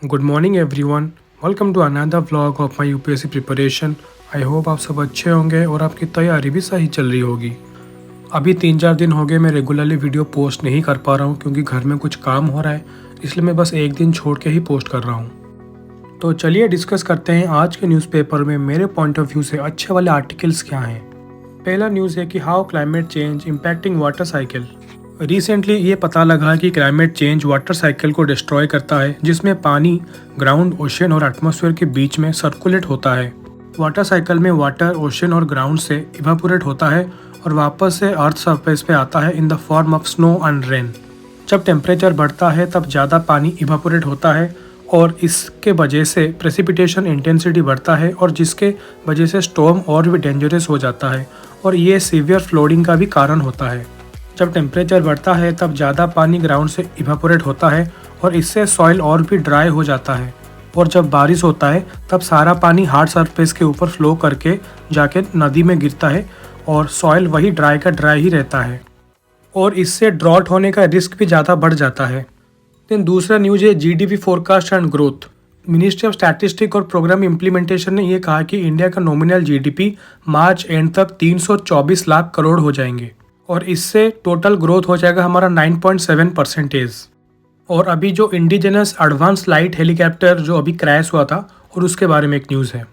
Good morning everyone. Welcome to another vlog of my UPSC preparation. I hope आप सब अच्छे होंगे और आपकी तैयारी भी सही चल रही होगी। अभी 3-4 दिन हो गए मैं रेगुलरली वीडियो पोस्ट नहीं कर पा रहा हूँ क्योंकि घर में कुछ काम हो रहा है, इसलिए मैं बस एक दिन छोड़ के ही पोस्ट कर रहा हूँ। तो चलिए डिस्कस करते हैं आज के न्यूज़पेपर में मेरे पॉइंट ऑफ व्यू से अच्छे वाले आर्टिकल्स क्या हैं। पहला न्यूज़ है कि how climate change impacting water cycle. Recently ये पता लगा कि क्लाइमेट चेंज वाटर साइकिल को डिस्ट्रॉय करता है, जिसमें पानी ग्राउंड, ओशन और एटमॉस्फेयर के बीच में सर्कुलेट होता है। वाटर साइकिल में वाटर ओशन और ग्राउंड से इवापोरेट होता है और वापस से अर्थ सरफेस पे आता है in the form of snow and rain. जब टेम्परेचर बढ़ता है तब ज़्यादा पानी इवापोरेट होता है और इसके वजह से प्रेसिपिटेशन इंटेंसिटी बढ़ता है और जिसके वजह से स्टॉर्म और भी डेंजरस हो जाता है और ये सीवियर फ्लोडिंग का भी कारण होता है। जब टेम्परेचर बढ़ता है तब ज़्यादा पानी ग्राउंड से इवापोरेट होता है और इससे सॉइल और भी ड्राई हो जाता है और जब बारिश होता है तब सारा पानी हार्ड सरफेस के ऊपर फ्लो करके जाके नदी में गिरता है और सॉइल वही ड्राई का ड्राई ही रहता है और इससे ड्रॉट होने का रिस्क भी ज़्यादा बढ़ जाता है। देन दूसरा न्यूज़ है GDP forecast and growth. Ministry of statistic और प्रोग्राम इम्प्लीमेंटेशन ने यह कहा कि इंडिया का नॉमिनल जीडीपी मार्च एंड तक 324 लाख करोड़ हो जाएंगे और इससे टोटल ग्रोथ हो जाएगा हमारा 9.7%। और अभी जो इंडिजिनस एडवांस लाइट हेलीकॉप्टर जो अभी क्रैश हुआ था और उसके बारे में एक न्यूज़ है।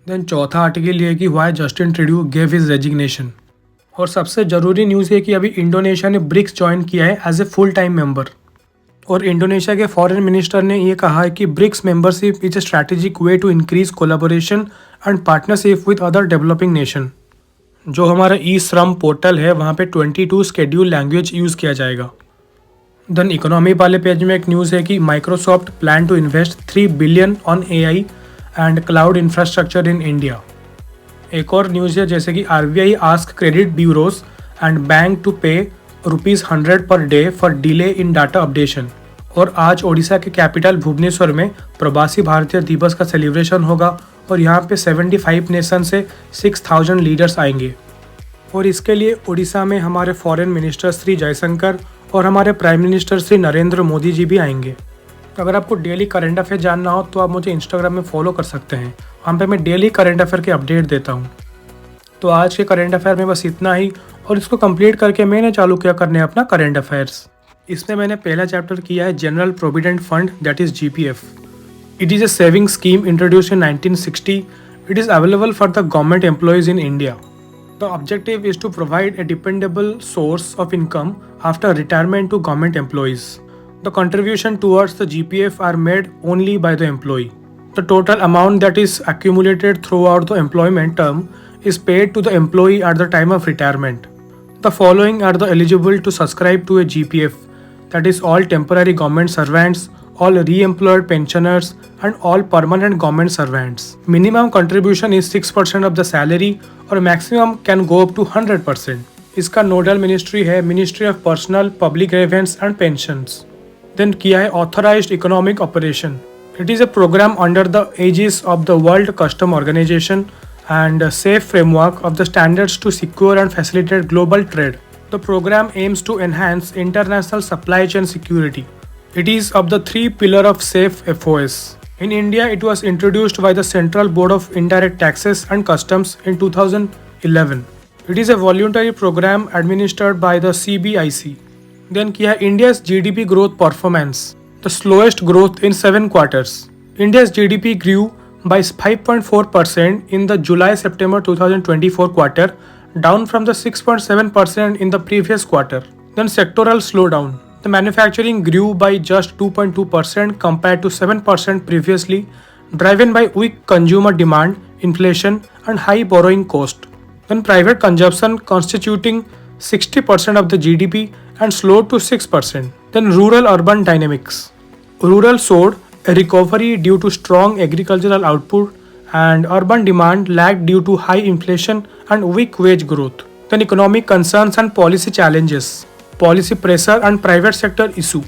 देन चौथा आर्टिकल ये कि why Justin Trudeau gave his resignation. और सबसे ज़रूरी न्यूज़ है कि अभी इंडोनेशिया ने ब्रिक्स ज्वाइन किया है as a full time member और इंडोनेशिया के फॉरेन मिनिस्टर ने ये कहा है कि BRICS membership is a strategic way to increase collaboration and partnership with other developing nation. जो हमारा ई श्रम पोर्टल है वहाँ पे 22 शेड्यूल लैंग्वेज यूज़ किया जाएगा। देन इकोनॉमी वाले पेज में एक न्यूज़ है कि Microsoft plan to invest 3 billion on AI and cloud infrastructure in India. एक और न्यूज़ है जैसे कि RBI ask credit bureaus and bank to pay ₹100 per day for delay in data updation. और आज ओडिशा के कैपिटल भुवनेश्वर में प्रवासी भारतीय दिवस का सेलिब्रेशन होगा और यहाँ पे 75 नेशन से 6000 लीडर्स आएंगे और इसके लिए उड़ीसा में हमारे फॉरेन मिनिस्टर श्री जयशंकर और हमारे प्राइम मिनिस्टर श्री नरेंद्र मोदी जी भी आएंगे। अगर आपको डेली करंट अफेयर जानना हो तो आप मुझे इंस्टाग्राम में फॉलो कर सकते हैं, वहाँ पे मैं डेली करंट अफेयर के अपडेट देता हूँ। तो आज के करंट अफेयर में बस इतना ही और इसको कंप्लीट करके मैंने चालू किया करने अपना करंट अफेयर्स। इसमें मैंने पहला चैप्टर किया है general provident fund, that is GPF. It is a saving scheme introduced in 1960. It is available for the government employees in India. The objective is to provide a dependable source of income after retirement to government employees. The contribution towards the GPF are made only by the employee. The total amount that is accumulated throughout the employment term is paid to the employee at the time of retirement. The following are the eligible to subscribe to a GPF, that is all temporary government servants, all re-employed pensioners and all permanent government servants. Minimum contribution is 6% of the salary और maximum can go up to 100%. इसका nodal ministry है ministry of personnel public grievances and pensions. Then किया है authorised economic operation. It is a programme under the aegis of the world custom organisation and safe framework of the standards to secure and facilitate global trade. The program aims to enhance international supply chain security. It is of the 3 pillar of safe FOS. In India, it was introduced by the Central Board of Indirect Taxes and Customs in 2011. It is a voluntary program administered by the CBIC. Then किया है India's GDP growth performance. The slowest growth in 7 quarters. India's GDP grew by 5.4% in the July-September 2024 quarter, down from the 6.7% in the previous quarter. Then sectoral slowdown. The manufacturing grew by just 2.2% compared to 7% previously, driven by weak consumer demand, inflation, and high borrowing cost. Then private consumption constituting 60% of the GDP and slowed to 6%. Then rural-urban dynamics. Rural showed a recovery due to strong agricultural output and urban demand lagged due to high inflation and weak wage growth. Then economic concerns and policy challenges, policy pressure and private sector issue.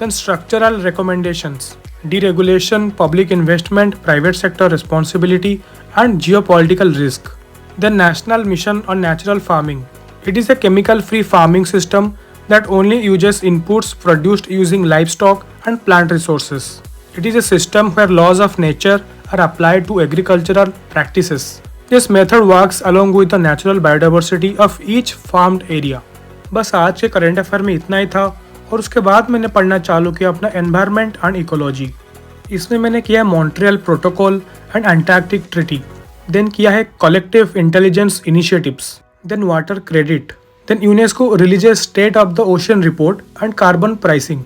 Then structural recommendations, deregulation, public investment, private sector responsibility and geopolitical risk. Then national mission on natural farming. It is a chemical-free farming system that only uses inputs produced using livestock and plant resources. It is a system where laws of nature are applied to agricultural practices. This method works along with the natural biodiversity of each farmed area. बस आज के current affair में इतना ही था और उसके बाद मैंने पढ़ना चालू किया अपना एनवायरनमेंट एंड इकोलॉजी। इसमें मैंने किया Montreal protocol and Antarctic treaty, then किया है collective intelligence initiatives, then water credit, then UNESCO religious state of the ocean report and carbon pricing.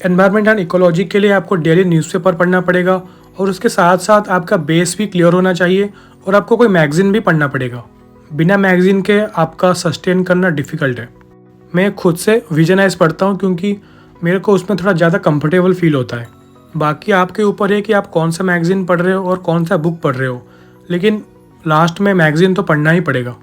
Environment and ecology के लिए आपको डेली न्यूज़पेपर पढ़ना पड़ेगा और उसके साथ साथ आपका बेस भी क्लियर होना चाहिए और आपको कोई मैगजीन भी पढ़ना पड़ेगा। बिना मैगजीन के आपका सस्टेन करना डिफ़िकल्ट है। मैं खुद से विजनाइज पढ़ता हूँ क्योंकि मेरे को उसमें थोड़ा ज़्यादा कंफर्टेबल फील होता है। बाकी आपके ऊपर है कि आप कौन सा मैगज़ीन पढ़ रहे हो और कौन सा बुक पढ़ रहे हो, लेकिन लास्ट में मैगज़ीन तो पढ़ना ही पड़ेगा।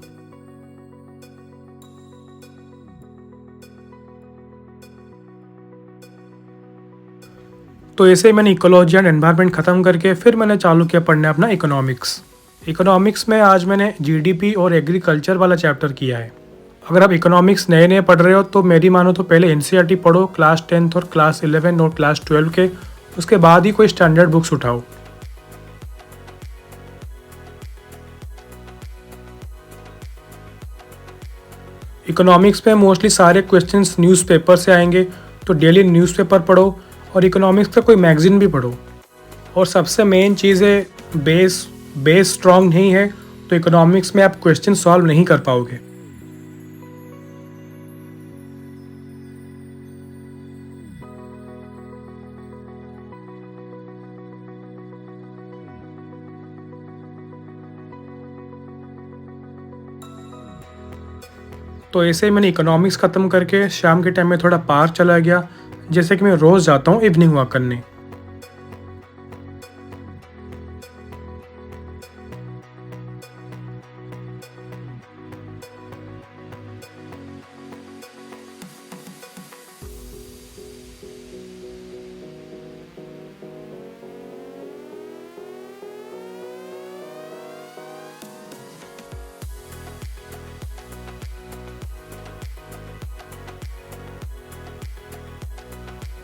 तो ऐसे ही मैंने इकोलॉजी एंड एनवायरनमेंट ख़त्म करके फिर मैंने चालू किया पढ़ना अपना इकोनॉमिक्स। इकोनॉमिक्स में आज मैंने जीडीपी और एग्रीकल्चर वाला चैप्टर किया है। अगर आप इकोनॉमिक्स नए नए पढ़ रहे हो तो मेरी मानो तो पहले एनसीईआरटी पढ़ो क्लास 10th और क्लास 11 और क्लास 12 के, उसके बाद ही कोई स्टैंडर्ड बुक्स उठाओ। इकोनॉमिक्स में मोस्टली सारे क्वेश्चंस न्यूज़पेपर से आएंगे, तो डेली न्यूज़पेपर पढ़ो और इकोनॉमिक्स का कोई मैगज़ीन भी पढ़ो। और सबसे मेन चीज़ है बेस स्ट्रॉन्ग नहीं है तो इकोनॉमिक्स में आप क्वेश्चन सॉल्व नहीं कर पाओगे। तो ऐसे ही मैंने इकोनॉमिक्स ख़त्म करके शाम के टाइम में थोड़ा पार्क चला गया, जैसे कि मैं रोज़ जाता हूँ इवनिंग वॉक करने।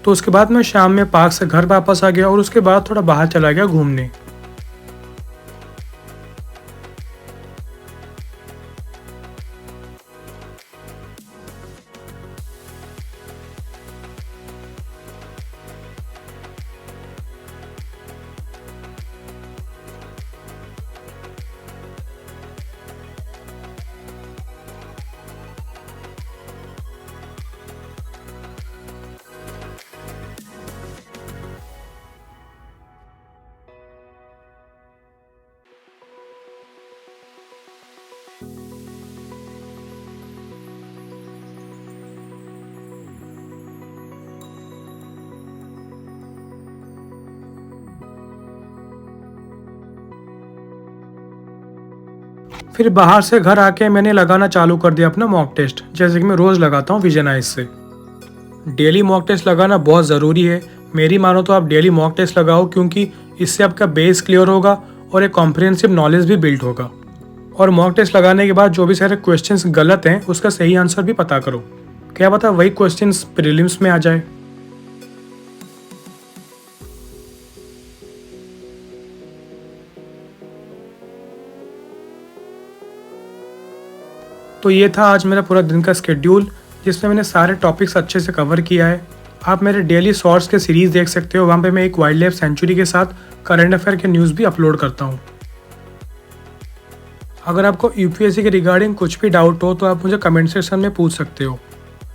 तो उसके बाद मैं शाम में पार्क से घर वापस आ गया और उसके बाद थोड़ा बाहर चला गया घूमने। फिर बाहर से घर आके मैंने लगाना चालू कर दिया अपना मॉक टेस्ट, जैसे कि मैं रोज़ लगाता हूँ विजनाइज से। डेली मॉक टेस्ट लगाना बहुत ज़रूरी है। मेरी मानो तो आप डेली मॉक टेस्ट लगाओ क्योंकि इससे आपका बेस क्लियर होगा और एक कॉम्प्रिहेंसिव नॉलेज भी बिल्ड होगा। और मॉक टेस्ट लगाने के बाद जो भी सारे क्वेश्चंस गलत हैं उसका सही आंसर भी पता करो, क्या पता वही क्वेश्चंस प्रीलिम्स में आ जाए। तो ये था आज मेरा पूरा दिन का स्केड्यूल, जिसमें मैंने सारे टॉपिक्स अच्छे से कवर किया है। आप मेरे डेली शॉर्ट्स के सीरीज़ देख सकते हो, वहाँ पे मैं एक वाइल्ड लाइफ सेंचुरी के साथ करंट अफेयर के न्यूज़ भी अपलोड करता हूँ। अगर आपको यूपीएससी के रिगार्डिंग कुछ भी डाउट हो तो आप मुझे कमेंट सेक्शन में पूछ सकते हो,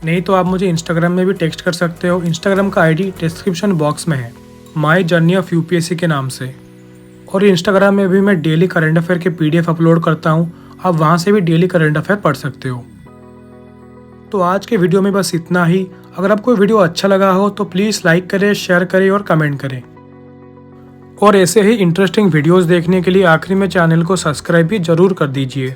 नहीं तो आप मुझे इंस्टाग्राम में भी टेक्स्ट कर सकते हो। इंस्टाग्राम का आईडी डिस्क्रिप्शन बॉक्स में है, माई जर्नी ऑफ यूपीएससी के नाम से। और इंस्टाग्राम में भी मैं डेली करंट अफेयर के पीडीएफ अपलोड करता हूँ, आप वहाँ से भी डेली करंट अफेयर पढ़ सकते हो। तो आज के वीडियो में बस इतना ही। अगर आपको वीडियो अच्छा लगा हो तो प्लीज़ लाइक करें, शेयर करें और कमेंट करें। और ऐसे ही इंटरेस्टिंग वीडियोस देखने के लिए आखिरी में चैनल को सब्सक्राइब भी ज़रूर कर दीजिए।